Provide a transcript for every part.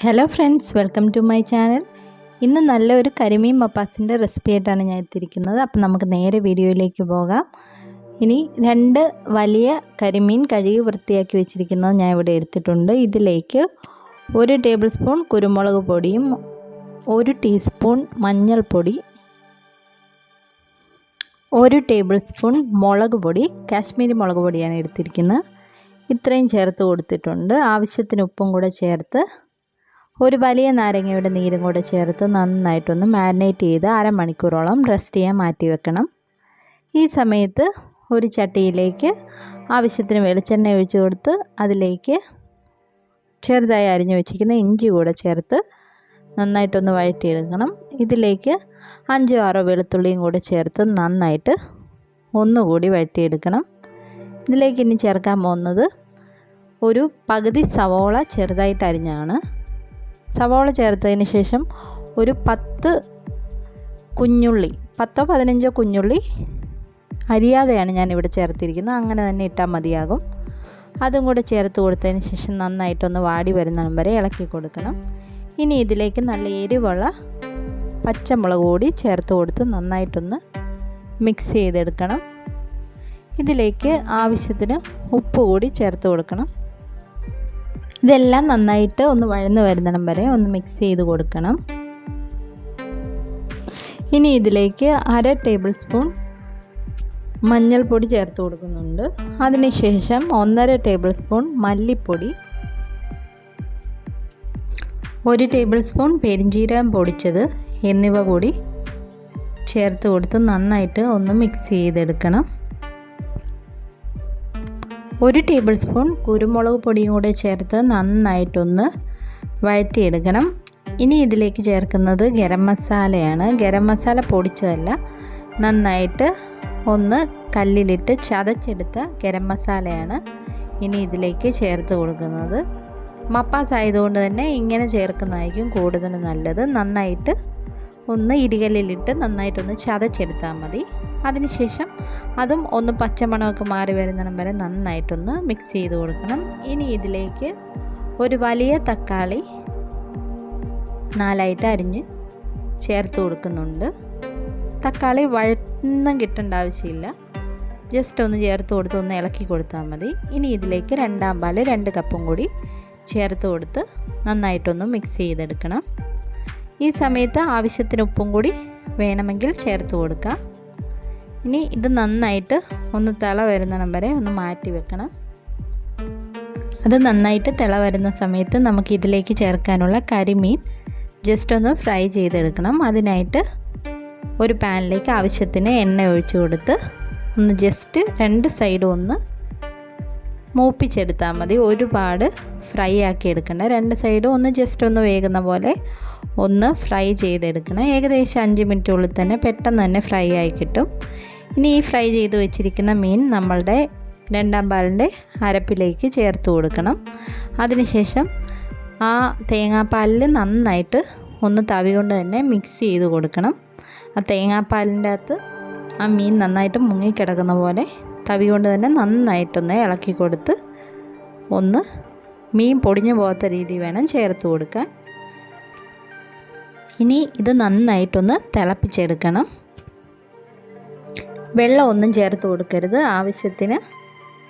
Hello friends, welcome to my channel. ഇന്ന് നല്ലൊരു കരിമീൻ മപ്പാസിൻ്റെ റെസിപ്പി ആയിട്ടാണ് ഞാൻ എത്തിയിരിക്കുന്നത്. അപ്പം നമുക്ക് നേരെ വീഡിയോയിലേക്ക് പോകാം. ഇനി 2 വലിയ കരിമീൻ കഴുകി വൃത്തിയാക്കി വെച്ചിരിക്കുന്നത് ഞാൻ ഇവിടെ എടുത്തിട്ടുണ്ട്. ഇതിലേക്ക് 1 ടേബിൾ സ്പൂൺ കുരുമുളക് പൊടിയും 1 ടീസ്പൂൺ മഞ്ഞൾപ്പൊടി, 1 ടേബിൾ സ്പൂൺ മുളക് പൊടി, കാശ്മീരി മുളക് പൊടിയാണ് എടുത്തിരിക്കുന്നത്. ഇത്രയും ചേർത്ത് കൊടുത്തിട്ടുണ്ട്. ആവശ്യത്തിന് ഉപ്പും കൂടെ ചേർത്ത് ഒരു വലിയ നാരങ്ങയുടെ നീരും കൂടെ ചേർത്ത് നന്നായിട്ടൊന്ന് മാരിനേറ്റ് ചെയ്ത് അരമണിക്കൂറോളം റെസ്റ്റ് ചെയ്യാൻ മാറ്റി വെക്കണം. ഈ സമയത്ത് ഒരു ചട്ടിയിലേക്ക് ആവശ്യത്തിന് വെളിച്ചെണ്ണ ഒഴിച്ച് കൊടുത്ത് അതിലേക്ക് ചെറുതായി അരിഞ്ഞു വെച്ചിരിക്കുന്ന ഇഞ്ചി കൂടെ ചേർത്ത് നന്നായിട്ടൊന്ന് വഴറ്റിയെടുക്കണം. ഇതിലേക്ക് 5-6 വെളുത്തുള്ളിയും കൂടെ ചേർത്ത് നന്നായിട്ട് ഒന്നുകൂടി വഴറ്റിയെടുക്കണം. ഇതിലേക്ക് ഇനി ചേർക്കാൻ പോകുന്നത് ഒരു പകുതി സവോള ചെറുതായിട്ട് അരിഞ്ഞാണ്. സവോള ചേർത്തതിന് ശേഷം ഒരു 10 കുഞ്ഞുള്ളി, 10-15 കുഞ്ഞുള്ളി അരിയാതെയാണ് ഞാനിവിടെ ചേർത്തിരിക്കുന്നത്. അങ്ങനെ തന്നെ ഇട്ടാൽ മതിയാകും. അതും കൂടെ ചേർത്ത് കൊടുത്തതിന് ശേഷം നന്നായിട്ടൊന്ന് വാടി വരുന്നിടം വരെ ഇളക്കി കൊടുക്കണം. ഇനി ഇതിലേക്ക് നല്ല എരിവുള്ള പച്ചമുളക് കൂടി ചേർത്ത് കൊടുത്ത് നന്നായിട്ടൊന്ന് മിക്സ് ചെയ്തെടുക്കണം. ഇതിലേക്ക് ആവശ്യത്തിന് ഉപ്പ് കൂടി ചേർത്ത് കൊടുക്കണം. ഇതെല്ലാം നന്നായിട്ട് ഒന്ന് വഴന്ന് വരുന്നിടം വരെ ഒന്ന് മിക്സ് ചെയ്ത് കൊടുക്കണം. ഇനി ഇതിലേക്ക് 1/2 ടേബിൾ സ്പൂൺ മഞ്ഞൾപ്പൊടി ചേർത്ത് കൊടുക്കുന്നുണ്ട്. അതിനുശേഷം 1/2 ടേബിൾ സ്പൂൺ മല്ലിപ്പൊടി, 1 ടേബിൾ സ്പൂൺ പെരിഞ്ജീരകം പൊടിച്ചത് എന്നിവ കൂടി ചേർത്ത് കൊടുത്ത് നന്നായിട്ട് ഒന്ന് മിക്സ് ചെയ്തെടുക്കണം. 1 ടേബിൾ സ്പൂൺ കുരുമുളക് പൊടിയും കൂടെ ചേർത്ത് നന്നായിട്ടൊന്ന് വഴറ്റിയെടുക്കണം. ഇനി ഇതിലേക്ക് ചേർക്കുന്നത് ഗരം മസാലയാണ്. ഗരം മസാല പൊടിച്ചതല്ല, നന്നായിട്ട് ഒന്ന് കല്ലിലിട്ട് ചതച്ചെടുത്ത ഗരം മസാലയാണ് ഇനി ഇതിലേക്ക് ചേർത്ത് കൊടുക്കുന്നത്. മപ്പാസ് ആയതുകൊണ്ട് തന്നെ ഇങ്ങനെ ചേർക്കുന്നതായിരിക്കും കൂടുതൽ നല്ലത്. നന്നായിട്ട് ഒന്ന് ഇടികല്ലിലിട്ട് നന്നായിട്ടൊന്ന് ചതച്ചെടുത്താൽ മതി. അതിനുശേഷം അതും ഒന്ന് പച്ചമണമൊക്കെ മാറി വരുന്നിടം വരെ നന്നായിട്ടൊന്ന് മിക്സ് ചെയ്ത് കൊടുക്കണം. ഇനി ഇതിലേക്ക് ഒരു വലിയ തക്കാളി 4ആയിട്ട് അരിഞ്ഞ് ചേർത്ത് കൊടുക്കുന്നുണ്ട്. തക്കാളി വഴന്നും കിട്ടേണ്ട ആവശ്യമില്ല, ജസ്റ്റ് ഒന്ന് ചേർത്ത് കൊടുത്ത് ഒന്ന് ഇളക്കി കൊടുത്താൽ മതി. ഇനി ഇതിലേക്ക് 2 പാൽ 2 കപ്പും കൂടി ചേർത്ത് കൊടുത്ത് നന്നായിട്ടൊന്ന് മിക്സ് ചെയ്തെടുക്കണം. ഈ സമയത്ത് ആവശ്യത്തിന് ഉപ്പും കൂടി വേണമെങ്കിൽ ചേർത്ത് കൊടുക്കാം. ഇനി ഇത് നന്നായിട്ട് ഒന്ന് തിള വരുന്നിടം വരെ ഒന്ന് മാറ്റി വെക്കണം. അത് നന്നായിട്ട് തിള വരുന്ന സമയത്ത് നമുക്ക് ഇതിലേക്ക് ചേർക്കാനുള്ള കരിമീൻ ജസ്റ്റ് ഒന്ന് ഫ്രൈ ചെയ്തെടുക്കണം. അതിനായിട്ട് ഒരു പാനിലേക്ക് ആവശ്യത്തിന് എണ്ണ ഒഴിച്ചു കൊടുത്ത് ഒന്ന് ജസ്റ്റ് 2 സൈഡും ഒന്ന് മൂപ്പിച്ചെടുത്താൽ മതി. ഒരുപാട് ഫ്രൈ ആക്കി എടുക്കണ്ട. 2 സൈഡും ഒന്ന് ജസ്റ്റ് ഒന്ന് വേകുന്ന പോലെ ഒന്ന് ഫ്രൈ ചെയ്തെടുക്കണം. ഏകദേശം 5 മിനിറ്റുള്ളിൽ തന്നെ പെട്ടെന്ന് തന്നെ ഫ്രൈ ആയി കിട്ടും. ഇനി ഈ ഫ്രൈ ചെയ്ത് വെച്ചിരിക്കുന്ന മീൻ നമ്മളുടെ 2 പാലിൻ്റെ അരപ്പിലേക്ക് ചേർത്ത് കൊടുക്കണം. അതിനുശേഷം ആ തേങ്ങാപ്പാലിൽ നന്നായിട്ട് ഒന്ന് തവി കൊണ്ട് തന്നെ മിക്സ് ചെയ്ത് കൊടുക്കണം. ആ തേങ്ങാപ്പാലിൻ്റെ അകത്ത് ആ മീൻ നന്നായിട്ട് മുങ്ങിക്കിടക്കുന്ന പോലെ തവി കൊണ്ട് തന്നെ നന്നായിട്ടൊന്ന് ഇളക്കി കൊടുത്ത് ഒന്ന് മീൻ പൊടിഞ്ഞു പോകാത്ത രീതി വേണം ചേർത്ത് കൊടുക്കാൻ. ഇനി ഇത് നന്നായിട്ടൊന്ന് തിളപ്പിച്ചെടുക്കണം. വെള്ളമൊന്നും ചേർത്ത് കൊടുക്കരുത്. ആവശ്യത്തിന്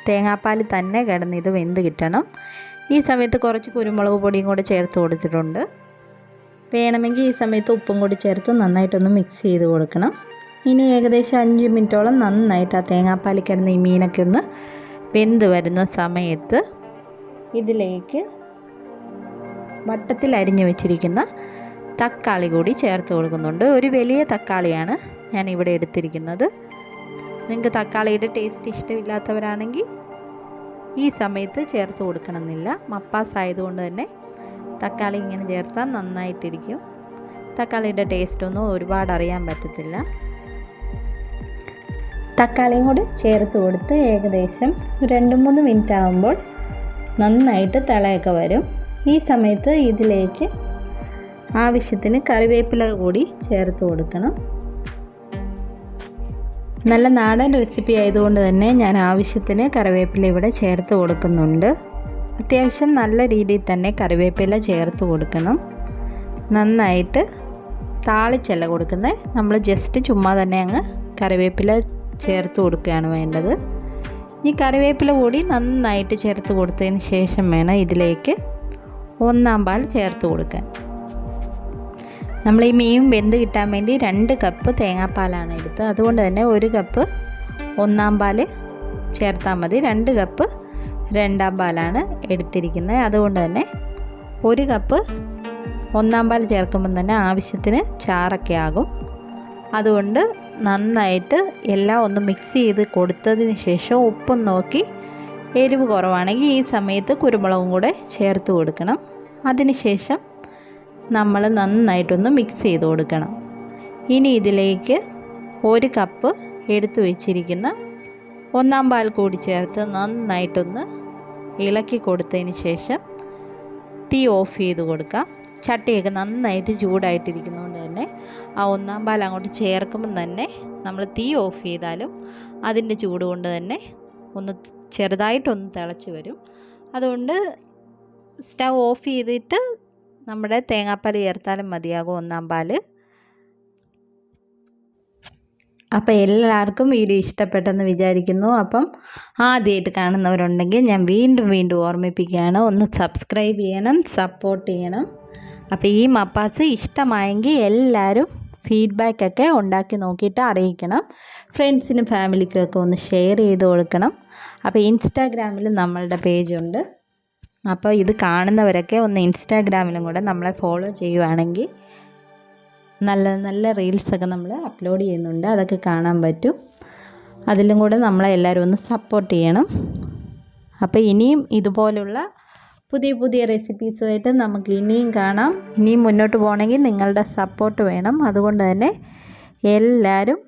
തേങ്ങാപ്പാൽ തന്നെ കിടന്ന് ഇത് വെന്ത് കിട്ടണം. ഈ സമയത്ത് കുറച്ച് കുരുമുളക് പൊടിയും കൂടെ ചേർത്ത് കൊടുത്തിട്ടുണ്ട്. വേണമെങ്കിൽ ഈ സമയത്ത് ഉപ്പും കൂടി ചേർത്ത് നന്നായിട്ടൊന്ന് മിക്സ് ചെയ്ത് കൊടുക്കണം. ഇനി ഏകദേശം 5 മിനിറ്റോളം നന്നായിട്ട് ആ തേങ്ങാപ്പാൽ കിടന്ന് ഈ മീനൊക്കെ ഒന്ന് വെന്ത് വരുന്ന സമയത്ത് ഇതിലേക്ക് വട്ടത്തിൽ അരിഞ്ഞു വെച്ചിരിക്കുന്ന തക്കാളി കൂടി ചേർത്ത് കൊടുക്കുന്നുണ്ട്. ഒരു വലിയ തക്കാളിയാണ് ഞാൻ ഇവിടെ എടുത്തിരിക്കുന്നത്. നിങ്ങൾക്ക് തക്കാളിയുടെ ടേസ്റ്റ് ഇഷ്ടമില്ലാത്തവരാണെങ്കിൽ ഈ സമയത്ത് ചേർത്ത് കൊടുക്കണമെന്നില്ല. മപ്പാസ് ആയതുകൊണ്ട് തന്നെ തക്കാളി ഇങ്ങനെ ചേർത്താൽ നന്നായിട്ടിരിക്കും. തക്കാളിയുടെ ടേസ്റ്റൊന്നും ഒരുപാട് അറിയാൻ പറ്റത്തില്ല. തക്കാളിയും കൂടി ചേർത്ത് കൊടുത്ത് ഏകദേശം 2-3 മിനിറ്റ് ആകുമ്പോൾ നന്നായിട്ട് തിളയൊക്കെ വരും. ഈ സമയത്ത് ഇതിലേക്ക് ആവശ്യത്തിന് കറിവേപ്പില കൂടി ചേർത്ത് കൊടുക്കണം. നല്ല നാടൻ റെസിപ്പി ആയതുകൊണ്ട് തന്നെ ഞാൻ ആവശ്യത്തിന് കറിവേപ്പില ഇവിടെ ചേർത്ത് കൊടുക്കുന്നുണ്ട്. അത്യാവശ്യം നല്ല രീതിയിൽ തന്നെ കറിവേപ്പില ചേർത്ത് കൊടുക്കണം. നന്നായിട്ട് താളിച്ചല്ല കൊടുക്കുന്നത്, നമ്മൾ ജസ്റ്റ് ചുമ്മാ തന്നെ അങ്ങ് കറിവേപ്പില ചേർത്ത് കൊടുക്കുകയാണ് വേണ്ടത്. ഈ കറിവേപ്പില കൂടി നന്നായിട്ട് ചേർത്ത് കൊടുത്തതിന് ശേഷം വേണം ഇതിലേക്ക് 1 പാൽ ചേർത്ത് കൊടുക്കാൻ. നമ്മൾ ഈ മീൻ വെന്ത് കിട്ടാൻ വേണ്ടി 2 കപ്പ് തേങ്ങാപ്പാലാണ് എടുത്തത്. അതുകൊണ്ട് തന്നെ 1 കപ്പ് 1 പാൽ ചേർത്താൽ മതി. 2 കപ്പ് 2 പാലാണ് എടുത്തിരിക്കുന്നത്. അതുകൊണ്ട് തന്നെ 1 കപ്പ് 1 പാൽ ചേർക്കുമ്പം തന്നെ ആവശ്യത്തിന് ചാറൊക്കെ ആകും. അതുകൊണ്ട് നന്നായിട്ട് എല്ലാം ഒന്ന് മിക്സ് ചെയ്ത് കൊടുത്തതിന് ശേഷം ഉപ്പും നോക്കി, എരിവ് കുറവാണെങ്കിൽ ഈ സമയത്ത് കുരുമുളകും കൂടെ ചേർത്ത് കൊടുക്കണം. അതിന് ശേഷം നമ്മൾ നന്നായിട്ടൊന്ന് മിക്സ് ചെയ്ത് കൊടുക്കണം. ഇനി ഇതിലേക്ക് 1 കപ്പ് എടുത്തു വെച്ചിരിക്കുന്ന 1 പാൽ കൂടി ചേർത്ത് നന്നായിട്ടൊന്ന് ഇളക്കി കൊടുത്തതിന് ശേഷം തീ ഓഫ് ചെയ്ത് കൊടുക്കാം. ചട്ടിയൊക്കെ നന്നായിട്ട് ചൂടായിട്ടിരിക്കുന്നതുകൊണ്ട് തന്നെ ആ 1 പാൽ അങ്ങോട്ട് ചേർക്കുമ്പം തന്നെ നമ്മൾ തീ ഓഫ് ചെയ്താലും അതിൻ്റെ ചൂട് കൊണ്ട് തന്നെ ഒന്ന് ചെറുതായിട്ടൊന്ന് തിളച്ച് വരും. അതുകൊണ്ട് സ്റ്റൗ ഓഫ് ചെയ്തിട്ട് നമ്മുടെ തേങ്ങാപ്പാൽ ചേർത്താലും മതിയാകും 1 പാൽ. അപ്പോൾ എല്ലാവർക്കും വീഡിയോ ഇഷ്ടപ്പെട്ടെന്ന് വിചാരിക്കുന്നു. അപ്പം ആദ്യമായിട്ട് കാണുന്നവരുണ്ടെങ്കിൽ ഞാൻ വീണ്ടും ഓർമ്മിപ്പിക്കുകയാണ്, ഒന്ന് സബ്സ്ക്രൈബ് ചെയ്യണം, സപ്പോർട്ട് ചെയ്യണം. അപ്പോൾ ഈ മപ്പാസ് ഇഷ്ടമായെങ്കിൽ എല്ലാവരും ഫീഡ്ബാക്കൊക്കെ ഉണ്ടാക്കി നോക്കിയിട്ട് അറിയിക്കണം. ഫ്രണ്ട്സിനും ഫാമിലിക്കൊക്കെ ഒന്ന് ഷെയർ ചെയ്ത് കൊടുക്കണം. അപ്പോൾ ഇൻസ്റ്റാഗ്രാമിൽ നമ്മളുടെ പേജുണ്ട്. അപ്പോൾ ഇത് കാണുന്നവരൊക്കെ ഒന്ന് ഇൻസ്റ്റാഗ്രാമിലും കൂടെ നമ്മളെ ഫോളോ ചെയ്യുവാണെങ്കിൽ നല്ല റീൽസൊക്കെ നമ്മൾ അപ്ലോഡ് ചെയ്യുന്നുണ്ട്, അതൊക്കെ കാണാൻ പറ്റും. അതിലും കൂടെ നമ്മളെ എല്ലാവരും ഒന്ന് സപ്പോർട്ട് ചെയ്യണം. അപ്പോൾ ഇനിയും ഇതുപോലുള്ള പുതിയ റെസിപ്പീസുമായിട്ട് നമുക്ക് ഇനിയും കാണാം. ഇനിയും മുന്നോട്ട് പോകണമെങ്കിൽ നിങ്ങളുടെ സപ്പോർട്ട് വേണം. അതുകൊണ്ട് തന്നെ എല്ലാവരും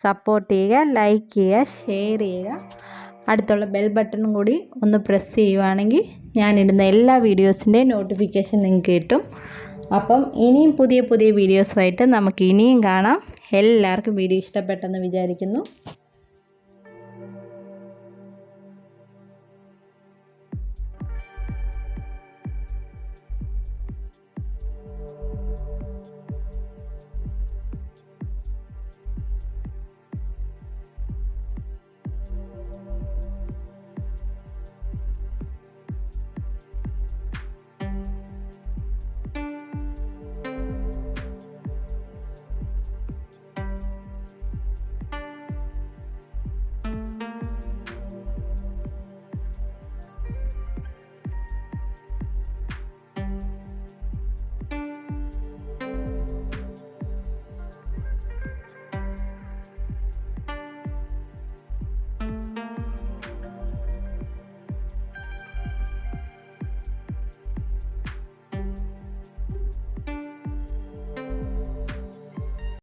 സപ്പോർട്ട് ചെയ്യുക, ലൈക്ക് ചെയ്യുക, ഷെയർ ചെയ്യുക. അടുത്തുള്ള ബെൽ ബട്ടണും കൂടി ഒന്ന് പ്രസ് ചെയ്യുവാണെങ്കിൽ ഞാനിടുന്ന എല്ലാ വീഡിയോസിൻ്റെയും നോട്ടിഫിക്കേഷൻ നിങ്ങൾക്ക് കിട്ടും. അപ്പം ഇനിയും പുതിയ വീഡിയോസുമായിട്ട് നമുക്ക് ഇനിയും കാണാം. എല്ലാവർക്കും വീഡിയോ ഇഷ്ടപ്പെട്ടെന്ന് വിചാരിക്കുന്നു.